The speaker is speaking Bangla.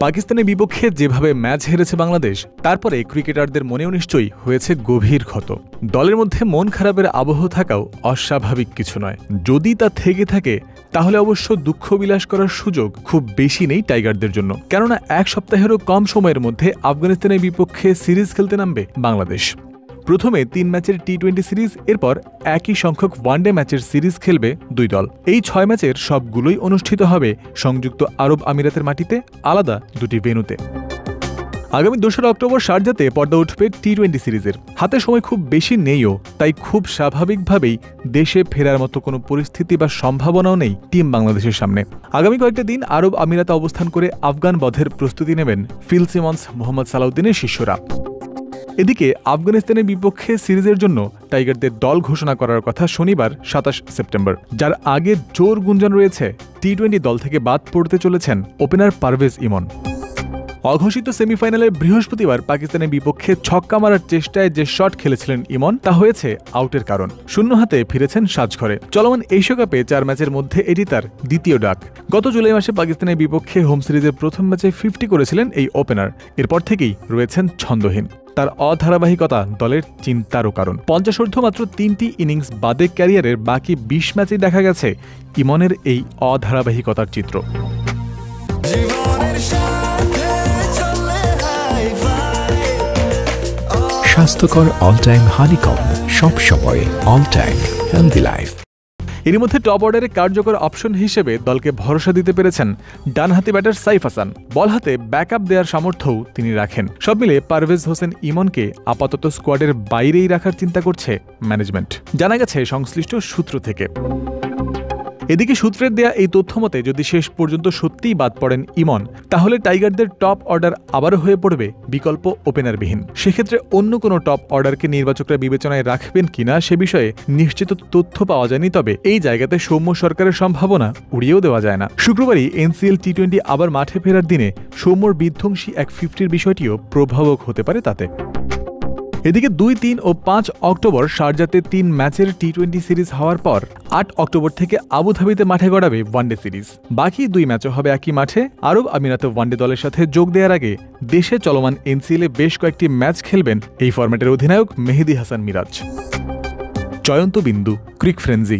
পাকিস্তানের বিপক্ষে যেভাবে ম্যাচ হেরেছে বাংলাদেশ, তারপরে ক্রিকেটারদের মনেও নিশ্চয়ই হয়েছে গভীর ক্ষত। দলের মধ্যে মন খারাপের আবহ থাকাও অস্বাভাবিক কিছু নয়। যদি তা থেকে থাকে তাহলে অবশ্য দুঃখ বিলাস করার সুযোগ খুব বেশি নেই টাইগারদের জন্য। কেননা এক সপ্তাহেরও কম সময়ের মধ্যে আফগানিস্তানের বিপক্ষে সিরিজ খেলতে নামবে বাংলাদেশ। প্রথমে ৩ ম্যাচের টি-20 সিরিজ, এরপর একই সংখ্যক ওয়ানডে ম্যাচের সিরিজ খেলবে দুই দল। এই ৬ ম্যাচের সবগুলোই অনুষ্ঠিত হবে সংযুক্ত আরব আমিরাতের মাটিতে, আলাদা দুটি ভেন্যুতে। আগামী ২রা অক্টোবর শারজাতে পর্দা উঠবে টি-20 সিরিজের। হাতে সময় খুব বেশি নেইও, তাই খুব স্বাভাবিকভাবেই দেশে ফেরার মতো কোনো পরিস্থিতি বা সম্ভাবনাও নেই টিম বাংলাদেশের সামনে। আগামী কয়েকটা দিন আরব আমিরাতে অবস্থান করে আফগান বধের প্রস্তুতি নেবেন ফিল সিমন্স, মোহাম্মদ সালাউদ্দিনের শিষ্যরা। এদিকে আফগানিস্তানের বিপক্ষে সিরিজের জন্য টাইগারদের দল ঘোষণা করার কথা শনিবার ২৭ সেপ্টেম্বর, যার আগে জোর গুঞ্জন রয়েছে টি-20 দল থেকে বাদ পড়তে চলেছেন ওপেনার পারভেজ ইমন। অঘোষিত সেমিফাইনালের বৃহস্পতিবার পাকিস্তানের বিপক্ষে ছক্কা মারার চেষ্টায় যে শট খেলেছিলেন ইমন, তা হয়েছে আউটের কারণ। শূন্য হাতে ফিরেছেন সাজঘরে। চলমান এশিয়া কাপে ৪ ম্যাচের মধ্যে এটি তার দ্বিতীয় ডাক। গত জুলাই মাসে পাকিস্তানের বিপক্ষে হোম সিরিজের প্রথম ম্যাচে 50 করেছিলেন এই ওপেনার। এরপর থেকেই রয়েছেন ছন্দহীন। তার অধারাবাহিকতা দলের চিন্তারও কারণ। 50 মাত্র 3টি ইনিংস বাদে ক্যারিয়ারের বাকি 20 ম্যাচেই দেখা গেছে ইমনের এই অধারাবাহিকতার চিত্র। স্বাস্থ্যকর অল টাইম হানিকম, সব সময় অল টাইম হেলদি লাইফ। এর মধ্যে টপ অর্ডারে কার্যকর অপশন হিসেবে দলকে ভরসা দিতে পেরেছেন ডানহাতি ব্যাটার সাইফ হাসান। বল হাতে ব্যাকআপ দেওয়ার সামর্থ্যও তিনি রাখেন। সব মিলে পারভেজ হোসেন ইমনকে আপাতত স্কোয়াডের বাইরেই রাখার চিন্তা করছে ম্যানেজমেন্ট, জানা গেছে সংশ্লিষ্ট সূত্র থেকে। এদিকে সূত্রের দেয়া এই তথ্য মতে যদি শেষ পর্যন্ত সত্যিই বাদ পড়েন ইমন, তাহলে টাইগারদের টপ অর্ডার আবারও হয়ে পড়বে বিকল্প ওপেনারবিহীন। সেক্ষেত্রে অন্য কোনো টপ অর্ডারকে নির্বাচকরা বিবেচনায় রাখবেন কিনা সে বিষয়ে নিশ্চিত তথ্য পাওয়া যায়নি। তবে এই জায়গাতে সৌম্য সরকারের সম্ভাবনা উড়িয়েও দেওয়া যায় না। শুক্রবারই এনসিএল টি-20 আবার মাঠে ফেরার দিনে সৌম্যর বিধ্বংসী এক 50-র বিষয়টিও প্রভাবক হতে পারে তাতে। এদিকে ২, ৩ ও ৫ অক্টোবর শারজাতে ৩ ম্যাচের টি-20 সিরিজ হওয়ার পর ৮ অক্টোবর থেকে আবুধাবিতে মাঠে গড়াবে ওয়ানডে সিরিজ। বাকি ২ ম্যাচও হবে একই মাঠে। আরব আমিরাতে ওয়ানডে দলের সাথে যোগ দেওয়ার আগে দেশে চলমান এনসিএলে বেশ কয়েকটি ম্যাচ খেলবেন এই ফরম্যাটের অধিনায়ক মেহেদী হাসান মিরাজ। জয়ন্ত বিন্দু, ক্রিক ফ্রেন্সি।